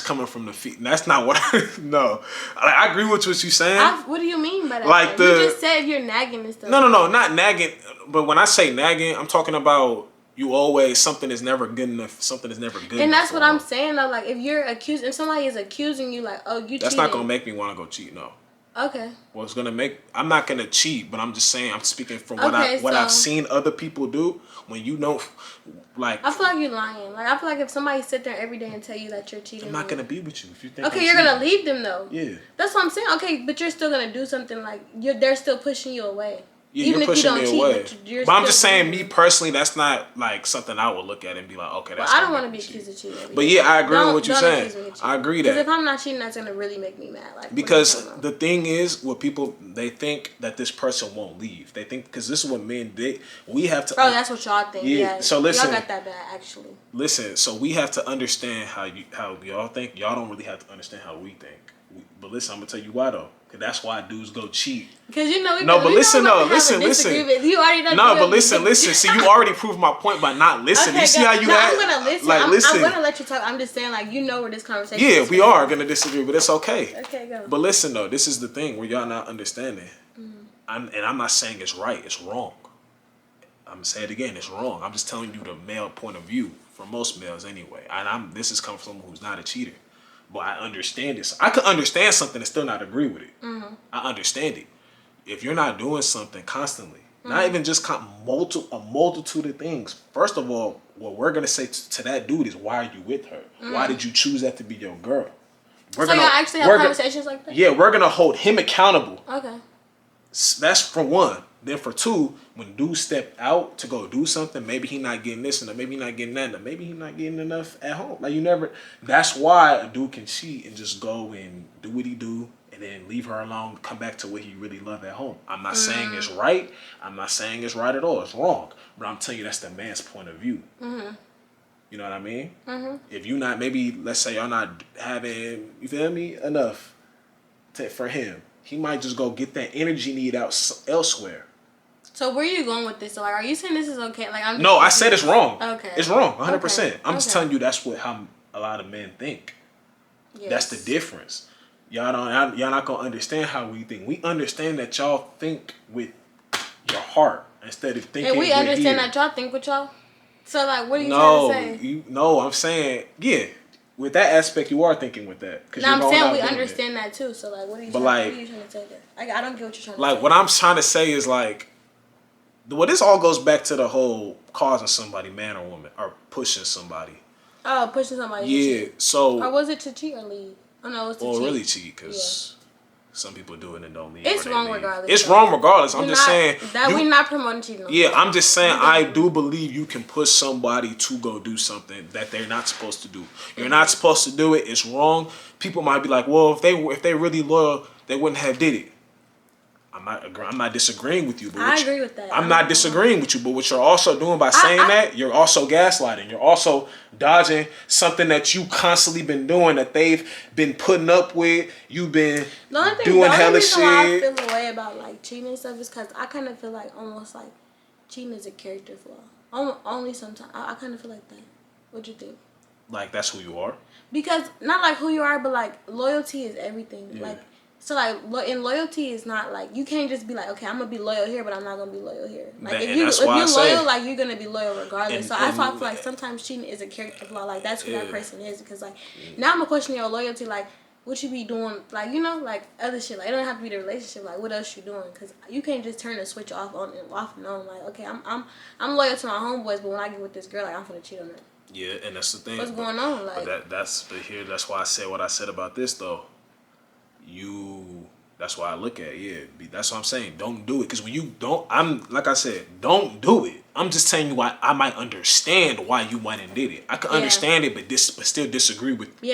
coming from the feet. That's not what no. I agree with what you're saying. What do you mean by that? Like you just said you're nagging and stuff. No, not nagging. But when I say nagging, I'm talking about you always something is never good enough. Something is never good. And that's what I'm saying though. Like if somebody is accusing you, like you. That's cheated. not gonna make me want to go cheat. No. Okay. Well, it's gonna make. I'm not gonna cheat, but I'm just saying. I'm speaking from what I've seen other people do. When you know, like. I feel like you're lying. Like I feel like if somebody sit there every day and tell you that you're cheating, I'm not gonna be with you if you think. Okay, you're gonna leave them though. Yeah. That's what I'm saying. Okay, but you're still gonna do something like they're still pushing you away. Yeah, even you're pushing me away. But I'm just saying, me personally, that's not like something I would look at and be like, okay, that's. Well, I don't want to be accused of cheating. But yeah, I agree with what you're saying. I agree that. Because if I'm not cheating, that's gonna really make me mad. Like because the thing is, what people they think that this person won't leave. They think because this is what men we have to. Oh, that's what y'all think. Yeah. So listen, y'all got that bad actually. Listen, so we have to understand how y'all think. Y'all don't really have to understand how we think. But listen, I'm gonna tell you why though. Cause that's why dudes go cheat. Because you know. Listen. You already know. No, but listen. See, you already proved my point by not listening. Okay, you see how you act? I'm gonna listen. Like, listen. I'm gonna let you talk. I'm just saying, like, you know where this conversation. Yeah, we are gonna disagree, but it's okay. Okay, go. But listen though, this is the thing where y'all not understanding. I'm not saying it's right. It's wrong. I'm gonna say it again. It's wrong. I'm just telling you the male point of view for most males anyway. And this is coming from someone who's not a cheater. But I understand this. I could understand something and still not agree with it. Mm-hmm. I understand it. If you're not doing something constantly, not even just a multitude of things. First of all, what we're going to say to that dude is, why are you with her? Why did you choose that to be your girl? Y'all actually have conversations like that? Yeah, we're going to hold him accountable. Okay. That's for one. Then for two, when dudes step out to go do something, maybe he not getting this and maybe he not getting that and maybe he not getting enough at home. Like that's why a dude can cheat and just go and do what he do and then leave her alone, come back to what he really love at home. I'm not saying it's right. I'm not saying it's right at all. It's wrong. But I'm telling you that's the man's point of view. Mm-hmm. You know what I mean? Mm-hmm. If you not, maybe let's say y'all not having, you feel me, enough for him. He might just go get that energy need out elsewhere. So where are you going with this? So like, are you saying this is okay? Like I said it's wrong. Okay. It's wrong, 100%. Okay. I'm just telling you that's how a lot of men think. Yes. That's the difference. Y'all not gonna understand how we think. We understand that y'all think with your heart instead of thinking. And we understand that y'all think with y'all. So like, what are you trying to say? I'm saying With that aspect, you are thinking with that. No, I'm saying we understand that too. So like, what are you trying to say there? I don't get what you're trying to say. Like, what I'm trying to say is like, well, this all goes back to the whole causing somebody, man or woman, or pushing somebody. Oh, pushing somebody. Yeah. So. Or was it to cheat or leave? Oh no, it's to cheat. Or really cheat because some people do it and don't leave. It's wrong regardless. It's wrong regardless. I'm just saying that we're not promoting cheating. Yeah, I'm just saying I do believe you can push somebody to go do something that they're not supposed to do. You're not supposed to do it. It's wrong. People might be like, well, if they really loyal, they wouldn't have did it. I'm not disagreeing with you. But I agree with that. I'm not disagreeing with you. But what you're also doing by saying that, you're also gaslighting. You're also dodging something that you constantly been doing that they've been putting up with. You've been doing hella shit. The only reason why I feel the way about like cheating and stuff is because I kind of feel like almost like cheating is a character flaw. Only sometimes. I kind of feel like that. What you think? Like that's who you are? Because not like who you are, but like loyalty is everything. Yeah. Like. So, like, in loyalty is not, like, you can't just be like, okay, I'm going to be loyal here, but I'm not going to be loyal here. Like, if you're loyal, like, you're going to be loyal regardless. So, that's why I feel like sometimes cheating is a character flaw. Like, that's who that person is. Because, like, now I'm going to question your loyalty. Like, what you be doing, like, you know, like, other shit. Like, it don't have to be the relationship. Like, what else you doing? Because you can't just turn the switch off and on. Like, okay, I'm loyal to my homeboys, but when I get with this girl, like, I'm going to cheat on her. Yeah, and that's the thing. What's going on? Like, but that's why I said what I said about this, though. That's why I look at it. That's what I'm saying. Don't do it. Because when you don't, like I said, don't do it. I'm just telling you why I might understand why you went and did it. I can understand it, but still disagree with what you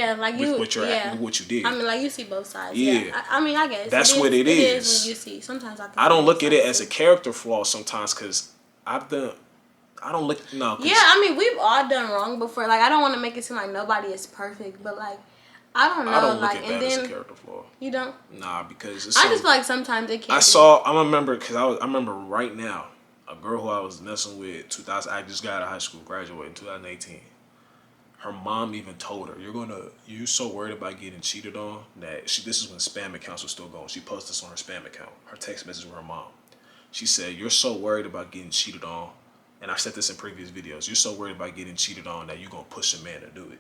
did. I mean, like you see both sides. Yeah. I mean, I guess that's what it is. It is when you see. Sometimes I don't look at it as a character flaw sometimes because I don't look no. Yeah, I mean, we've all done wrong before. Like, I don't want to make it seem like nobody is perfect, but like. I don't know. I don't like, look at that as a character flaw. You don't? Nah, because I just feel like sometimes it can't. I remember right now a girl who I was messing with. I just got out of high school, graduated in 2018. Her mom even told her, "You're so worried about getting cheated on that." This is when spam accounts were still going. She posted this on her spam account. Her text message with her mom. She said, "You're so worried about getting cheated on," and I've said this in previous videos. You're so worried about getting cheated on that you're gonna push a man to do it.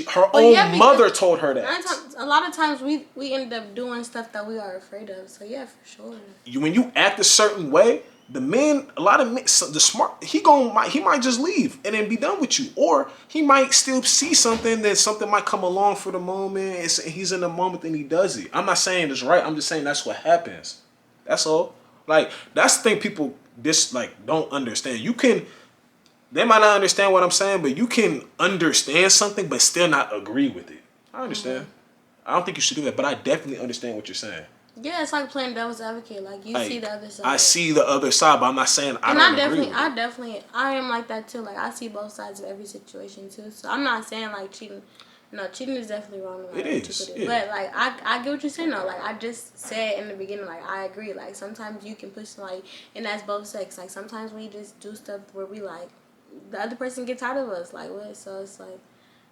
Her own mother told her that. A lot of times we end up doing stuff that we are afraid of. So yeah, for sure. When you act a certain way, a lot of men, the smart, he might just leave and then be done with you, or he might still see something might come along for the moment. He's in the moment and he does it. I'm not saying it's right. I'm just saying that's what happens. That's all. Like that's the thing people don't understand. They might not understand what I'm saying, but you can understand something but still not agree with it. I understand. I don't think you should do that, but I definitely understand what you're saying. Yeah, it's like playing devil's advocate. Like you see the other side. I see the other side, but I'm not saying I don't agree with it. I am like that too. Like I see both sides of every situation too. So I'm not saying like cheating. No, cheating is definitely wrong. Like, it is. Yeah. But like I get what you're saying though. Like I just said in the beginning, like I agree. Like sometimes you can push somebody, and that's both sex. Like sometimes we just do stuff where we like. The other person gets tired of us, like what? So it's like,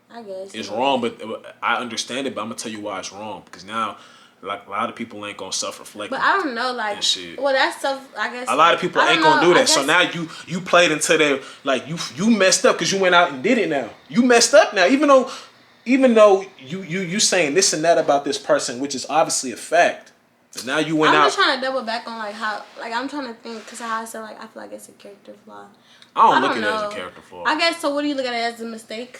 I guess it's wrong, but I understand it. But I'm gonna tell you why it's wrong because now, like a lot of people ain't gonna self-reflect. But I don't know, like, shit. Well, that's stuff. I guess a lot of people ain't gonna do that. So now you played into their like you messed up because you went out and did it. Now you messed up now, even though you saying this and that about this person, which is obviously a fact. But now you went out. I'm just trying to double back on like how I'm trying to think because how I said like I feel like it's a character flaw. I don't look at it as a character flaw. I guess so. What do you look at it as a mistake?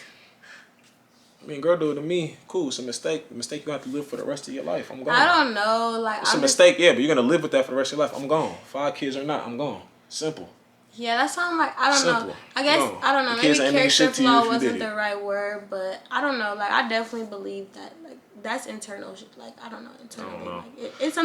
I mean, girl, do it to me. Cool, it's a mistake. A mistake you have to live for the rest of your life. I'm gone. I don't know. Like it's a mistake, yeah, but you're gonna live with that for the rest of your life. I'm gone. 5 kids or not, I'm gone. Simple. Yeah, that sounds like I don't know. I guess I don't know. Maybe character flaw wasn't the right word, but I don't know. Like I definitely believe that. Like that's internal shit. Like I don't know internally. I don't know. Like, it's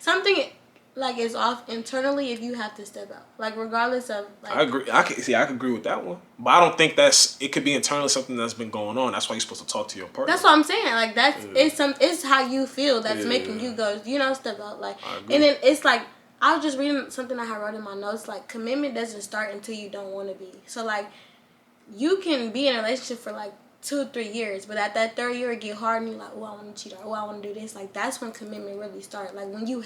something. Like it's off internally if you have to step out. Like regardless of like I agree. I can agree with that one. But I don't think it could be internally something that's been going on. That's why you're supposed to talk to your partner. That's what I'm saying. Like that's it's how you feel that's making you go, step out. Like and then it's like I was just reading something I had wrote in my notes, like commitment doesn't start until you don't want to be. So like you can be in a relationship for like 2 or 3 years, but at that 3rd year it get hard and you're like, oh, I want to cheat, or oh, I want to do this. Like that's when commitment really starts. Like when you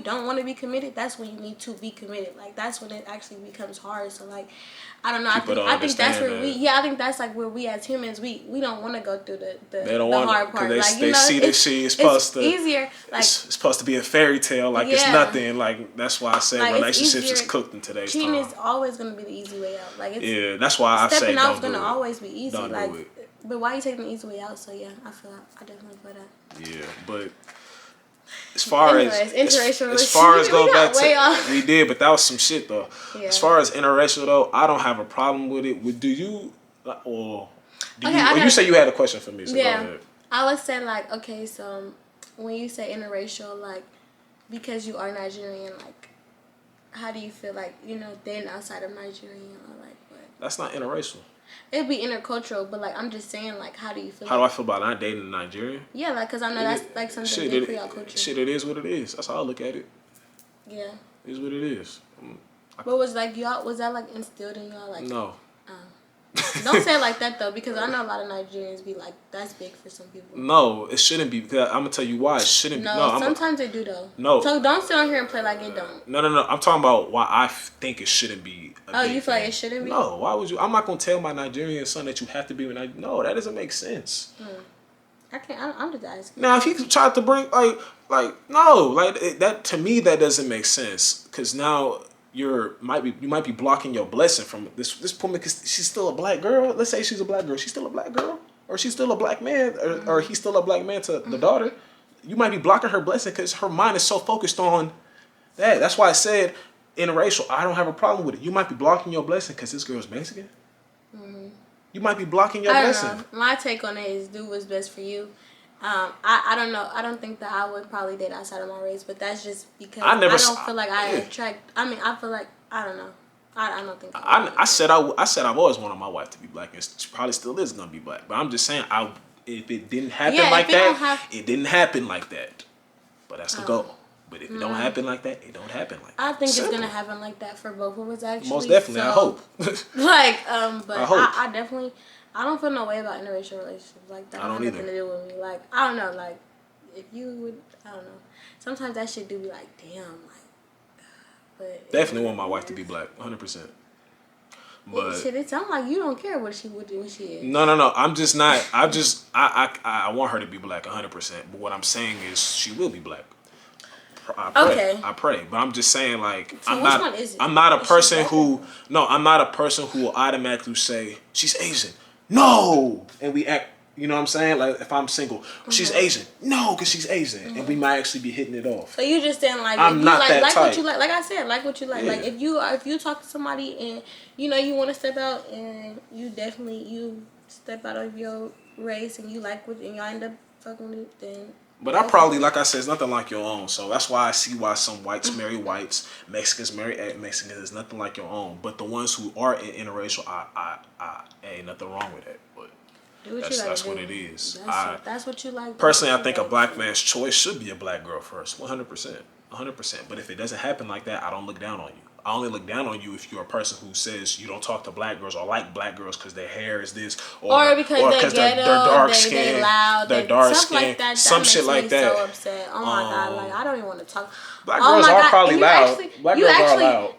don't want to be committed, that's when you need to be committed. Like that's when it actually becomes hard. So like I don't know. I think that's where I think that's like where we as humans we don't want to go through the hard part. They see this shit is supposed to easier. Like it's supposed to be a fairy tale. Like it's nothing. Like that's why I say like, relationships is cooked in today's time. Cheating is always gonna be the easy way out. Like it's, that's why I say stepping out is gonna always be easy. Don't like do it. But why are you taking the easy way out? So yeah, I definitely feel that. Yeah, but as far as go back to we did, but that was some shit though. Yeah. As far as interracial though, I don't have a problem with it. Do you you say you had a question for me? So yeah, I would say like okay, so when you say interracial, like because you are Nigerian, like, how do you feel like, dating outside of Nigerian or like what? That's not interracial. It'd be intercultural, but like I'm just saying, like, how do you feel? How do I feel about not dating a Nigerian? Yeah, like, cause I know that's like something big for y'all culture. Shit, it is what it is. That's how I look at it. Yeah. It is what it is. But was like y'all, was that like instilled in y'all, like? No. Don't say it like that though, because I know a lot of Nigerians be like, that's big for some people. No, it shouldn't be. Because I'm gonna tell you why it shouldn't be. No, sometimes they do though. No. So don't sit on here and play like it don't. No. I'm talking about why I think it shouldn't be. You feel like it shouldn't be? No. Why would you? I'm not gonna tell my Nigerian son that you have to be with Nigerian. No, that doesn't make sense. I can't. I'm just asking. Now, if he tried to bring that to me, that doesn't make sense. Because now you might be blocking your blessing from this woman because she's still a black girl. Let's say she's a black girl. She's still a black girl, or she's still a black man, or he's still a black man to the daughter. You might be blocking her blessing because her mind is so focused on that. That's why I said interracial. I don't have a problem with it. You might be blocking your blessing because this girl's Mexican. You might be blocking your blessing. I don't know. My take on it is do what's best for you. I don't know. I don't think that I would probably date outside of my race, but that's just because I don't feel like I attract. I mean, I feel like I don't know. I don't think. I said I've always wanted my wife to be black, and she probably still is gonna be black. But I'm just saying, if it didn't happen like that, it didn't happen like that. But that's the goal. But if it don't happen like that, it don't happen like that. I think it's gonna happen like that for both of us actually. Most definitely, I hope. But I definitely. I don't feel no way about interracial relationships. Like, that has nothing to do with me. Like, I don't know. Like, if you would, I don't know. Sometimes that shit do be like, damn. Like, but definitely want my wife to be black, 100%. But shit, it sounds like you don't care what she would do when she is. No. I'm just not. I want her to be black, 100%. But what I'm saying is, she will be black. I pray, but I'm just saying, like, so I'm not a person who will automatically say she's Asian. No, and we act. You know what I'm saying? Like, if I'm single, she's Asian. No, because she's Asian, and we might actually be hitting it off. So you just saying, like, I'm if not you that like type. What you like. Like I said, like what you like. Yeah. Like if you talk to somebody and you want to step out and you step out of your race and you like what and y'all end up fucking with it, then. But I probably, like I said, it's nothing like your own. So that's why I see why some whites marry whites, Mexicans marry Mexicans. It's nothing like your own. But the ones who are interracial, I ain't nothing wrong with that. But that's what it is. That's what you like. Personally, I think a black man's choice should be a black girl first, 100%. But if it doesn't happen like that, I don't look down on you. I only look down on you if you're a person who says you don't talk to black girls or like black girls because their hair is this or because they're dark skin, they're loud, they're dark skin, like that some shit like that. So upset. Oh my god! Like I don't even want to talk. Black girls are probably loud. Black girls are loud.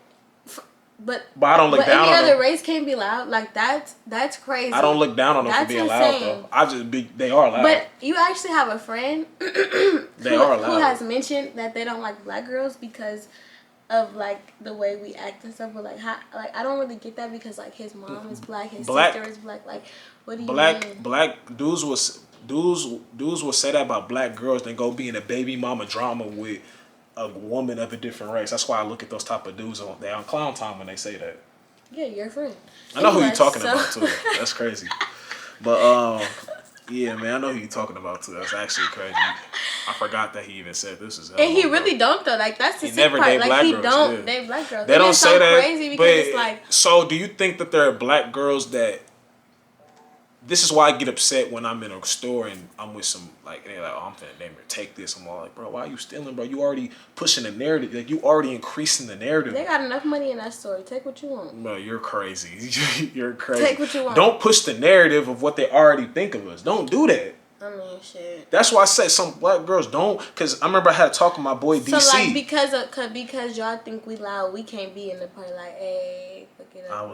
But I don't look down on them. Any other race can't be loud. Like that's crazy. I don't look down on them for being loud though. They are loud. But you actually have a friend who has mentioned that they don't like black girls because of like the way we act and stuff. But like I don't really get that because like his mom is black, his sister is black. Like what do you mean? Black dudes will say that about black girls, then go be in a baby mama drama with a woman of a different race. That's why I look at those type of dudes they on clown time when they say that. Yeah, you're a friend. I know who you're talking about too. That's crazy. But yeah, man, I know who you're talking about too. That's actually crazy. I forgot that he even said this is. And he really don't though. Like that's the sick part. Like he don't date black girls. They don't say that. Crazy because it's like. So do you think that there are black girls that? This is why I get upset when I'm in a store and I'm with some, like, they're like, oh, I'm finna name her, take this. I'm all like, bro, why are you stealing, bro? You already pushing the narrative. Like, you already increasing the narrative. They got enough money in that store. Take what you want. Bro, you're crazy. You're crazy. Take what you want. Don't push the narrative of what they already think of us. Don't do that. I mean, shit. That's why I said some black girls don't, because I remember I had to talk with my boy DC. So, like, because y'all think we loud, we can't be in the party like, hey, fuck it up.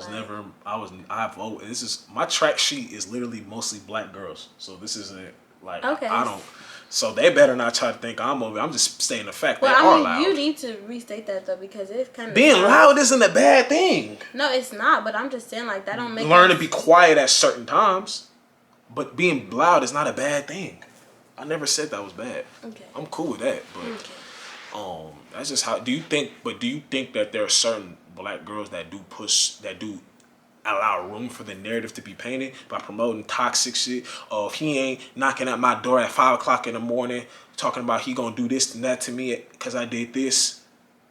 This is, my track sheet is literally mostly black girls. So this isn't, like, okay. I don't, so they better not try to think I'm over. I'm just stating the fact well, they are loud. You need to restate that, though, because it's kind of... Being loud isn't a bad thing. No, it's not, but I'm just saying, like, that don't make... Learn to be quiet at certain times. But being loud is not a bad thing. I never said that was bad. Okay. I'm cool with that. But that's just how. Do you think that there are certain black girls that do allow room for the narrative to be painted by promoting toxic shit. Oh, if he ain't knocking at my door at 5 o'clock in the morning talking about he gonna do this and that to me because I did this,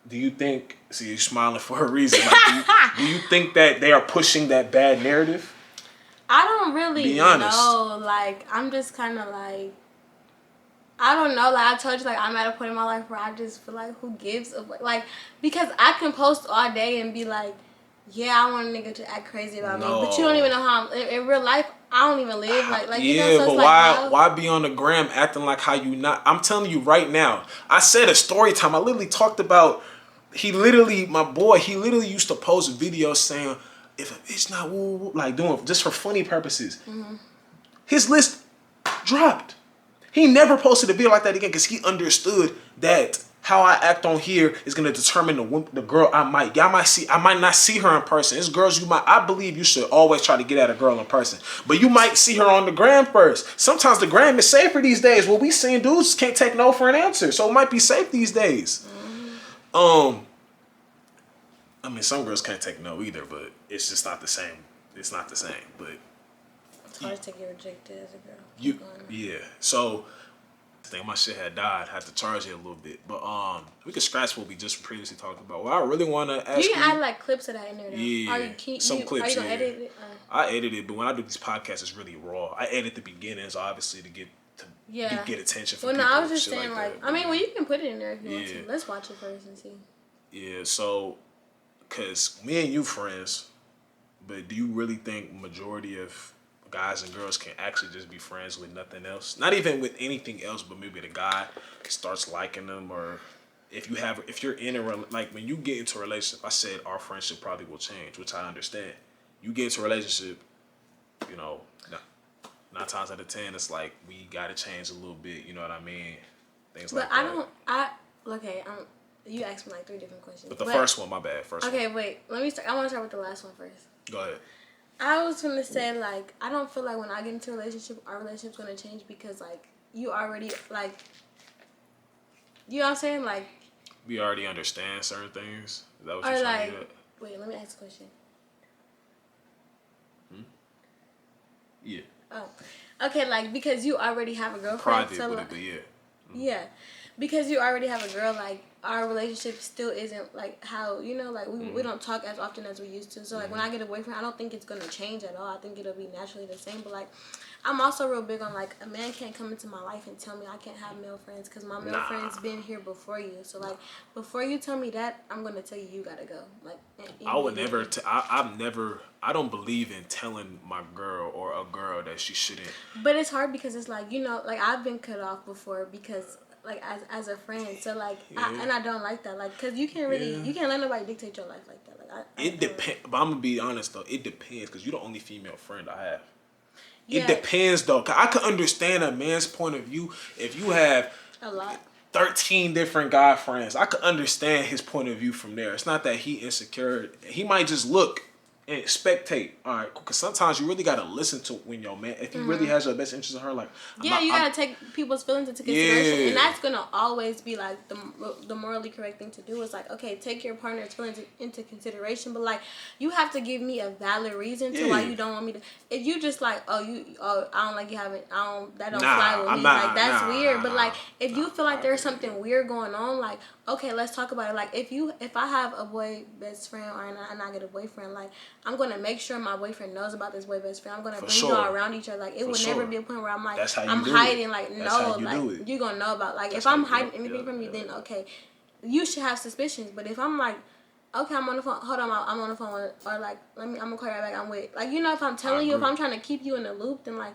do you think, see, you're smiling for a reason, like, do you think that they are pushing that bad narrative? I don't really know. Like, I'm just kind of like, I don't know. Like, I told you, like, I'm at a point in my life where I just feel like, who gives a... Like, because I can post all day and be like, yeah, I want a nigga to act crazy about me. But you don't even know how in real life, I don't even live like yeah, you know, so but it's like, why be on the gram acting like how you not? I'm telling you right now. I said a story time. I literally talked about my boy, he literally used to post videos saying if a bitch not woo woo, like doing just for funny purposes. Mm-hmm. His list dropped. He never posted a video like that again because he understood that how I act on here is gonna determine the girl I might not see her in person. It's girls I believe you should always try to get at a girl in person, but you might see her on the gram first. Sometimes the gram is safer these days. What we seeing dudes can't take no for an answer, so it might be safe these days. Mm-hmm. I mean, some girls can't take no either, but it's just not the same. It's not the same, but it's hard to get rejected as a girl. Yeah. So I think my shit had died. I had to charge it a little bit, but we could scratch what we just previously talked about. Well, I really want to ask you. You can add like clips of that in there. Though. Yeah, some clips. Are you gonna edit it? I edit it, but when I do these podcasts, it's really raw. I edit the beginnings, obviously, to get attention from people. Well, no, I was just saying, like I mean, well, you can put it in there if you want to. Let's watch it first and see. Yeah, so, cause me and you friends, but do you really think majority of guys and girls can actually just be friends with nothing else? Not even with anything else, but maybe the guy starts liking them, or if you're in like when you get into a relationship, I said our friendship probably will change, which I understand. You get into a relationship, you know, 9 times out of 10, it's like we gotta change a little bit. You know what I mean? Things like that. You asked me like 3 different questions. But the first one, my bad. Wait. Let me start. I want to start with the last one first. Go ahead. I was gonna say, like, I don't feel like when I get into a relationship, our relationship's gonna change because, like, you already, like, you know what I'm saying? Like, we already understand certain things. Is that what you're saying? Like, wait, let me ask a question. Yeah. Oh. Okay, like, because you already have a girlfriend. Private with it, but yeah. Mm-hmm. Yeah. Because you already have a girl, like, our relationship still isn't, like, how, you know, like, we don't talk as often as we used to. So, like, when I get a boyfriend, I don't think it's going to change at all. I think it'll be naturally the same. But, like, I'm also real big on, like, a man can't come into my life and tell me I can't have male friends because my male friends been here before you. So, like, before you tell me that, I'm going to tell you got to go. Like, I would never, I don't believe in telling my girl or a girl that she shouldn't. But it's hard because it's like, you know, like, I've been cut off before because... like as a friend, so like I don't like that, like, cause you can't really you can't let nobody dictate your life like that. Like it depends, but I'm gonna be honest though, it depends, cause you're the only female friend I have. It depends though, cause I could understand a man's point of view if you have a lot 13 different guy friends. I could understand his point of view from there. It's not that he insecure. He might just look and spectate. All right, because sometimes you really gotta listen to when your man, if he really has your best interest in her, like you gotta take people's feelings into consideration, and that's gonna always be like the morally correct thing to do. Is like, okay, take your partner's feelings into consideration, but like you have to give me a valid reason to why you don't want me to. If you just like, I don't like you having, that don't fly with me. Like that's weird. But like if you feel like there's something weird going on, like okay, let's talk about it. Like if I have a boy best friend and I get a boyfriend, like I'm gonna make sure my boyfriend knows about this boy best friend. I'm gonna bring y'all around each other. Like it would never be a point where I'm like I'm hiding. Like no, like you're gonna know about. Like if I'm hiding anything from you, then okay, you should have suspicions. But if I'm like, okay, I'm on the phone. Hold on, I'm on the phone. Or like, I'm gonna call you right back. I'm with. Like you know, if I'm telling you, if I'm trying to keep you in the loop, then like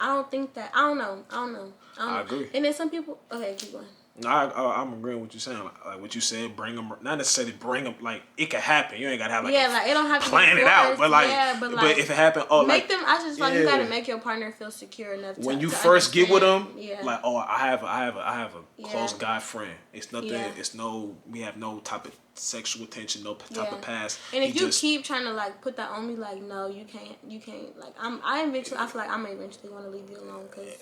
I don't think that. I don't know. I agree. And then some people. Okay, keep going. No, I'm agreeing with what you're saying. Like what you said, bring them. Not necessarily bring them. Like it could happen. You ain't gotta have like like it don't have to plan it out. But like, but if it happened, make them. I just like you gotta make your partner feel secure enough. When you first get with them, like I have a close guy friend. It's nothing. It's no. We have no type of sexual tension. No type of past. And if you keep trying to like put that on me, like no, you can't. Like I feel like I'm eventually gonna leave you alone because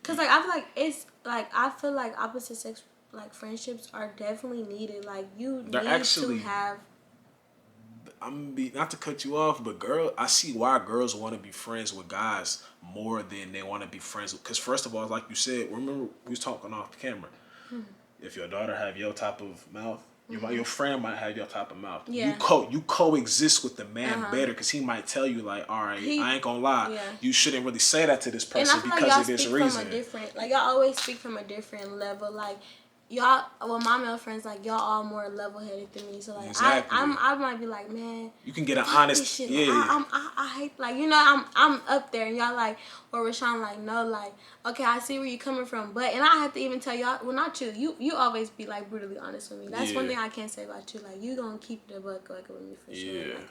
Cause like I feel like it's like I feel like opposite sex like friendships are definitely needed. Like you need to have. I'm gonna be, not to cut you off, but I see why girls want to be friends with guys more than they want to be friends with. Because first of all, like you said, remember we was talking off camera. If your daughter have your type of mouth, your friend might have your type of mouth. Yeah. You coexist with the man better because he might tell you like, all right, I ain't gonna lie, you shouldn't really say that to this person because of this reason. Y'all always speak from a different level. Like y'all, well, my male friends, like y'all all more level headed than me. So like I might be like, man, you can get an honest shit. Like, I hate, like, you know, I'm up there and y'all like, or Rashawn like, no, like, okay, I see where you're coming from, but, and I have to even tell y'all, well, not you, you always be like brutally honest with me. That's one thing I can't say about you. Like, you gonna keep the buck like with me for sure. Like,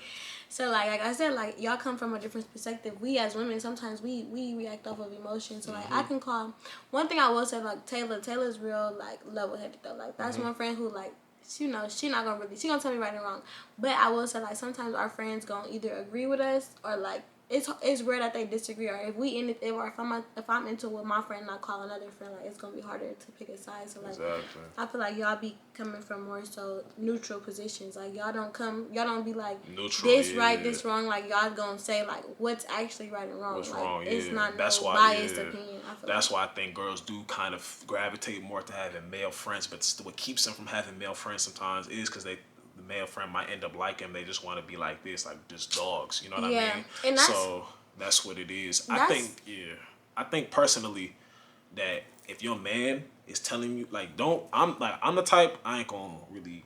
so like I said, like y'all come from a different perspective. We as women sometimes we react off of emotion. So like I can call, one thing I will say, like Taylor's real like level headed though. Like that's one friend who like, you know, she not gonna really, she gonna tell me right and wrong. But I will say like sometimes our friends gonna either agree with us or like it's rare that they disagree, or if we in it, or if I'm into with my friend and I call another friend, like it's gonna be harder to pick a side. So like I feel like y'all be coming from more so neutral positions. Like y'all don't be like neutral, this right, this wrong. Like y'all gonna say like what's actually right and wrong. What's like, wrong? It's not that's no why, biased opinion. That's why I think girls do kind of gravitate more to having male friends, but what keeps them from having male friends sometimes is because the male friend might end up liking them. They just want to be like this, like just dogs. You know what I mean? And so that's what it is. I think personally that if your man is telling you like I'm the type, I ain't gonna really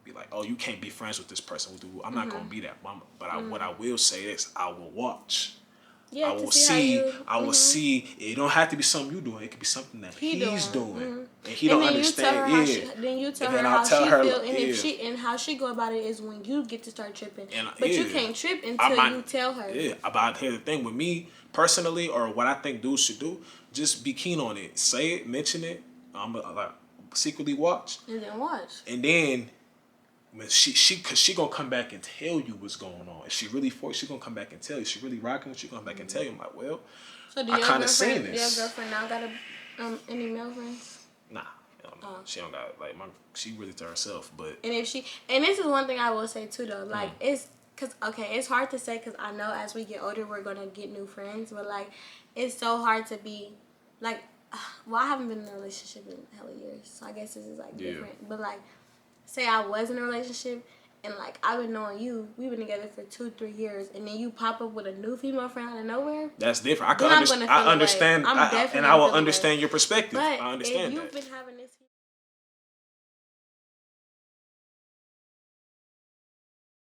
be like, oh, you can't be friends with this person. I'm not gonna be that. But what I will say is I will watch. Yeah, I will see. It don't have to be something you doing. It could be something that he's doing, and he don't understand. Then you tell her how she feel, and if and how she go about it is when you get to start tripping. But you can't trip until you tell her. Yeah, about here the thing with me personally, or what I think dudes should do, just be keen on it. Say it, mention it. I'm like secretly watch, and then watch, and then. When cause she gonna come back and tell you what's going on. If she really she gonna come back and tell you. She really rocking. She gonna come back and tell you. I'm like, well, so I kind of seen this. Your girlfriend now got any male friends? Nah, she don't got like she really to herself. But and if and this is one thing I will say too though, like it's hard to say because I know as we get older we're gonna get new friends, but like it's so hard to be like, well, I haven't been in a relationship in hella years, so I guess this is like different, but like. Say I was in a relationship and like I've been knowing you, we've been together for 2-3 years, and then you pop up with a new female friend out of nowhere. That's different. I understand, and I will understand your perspective. But I understand if you've been having this.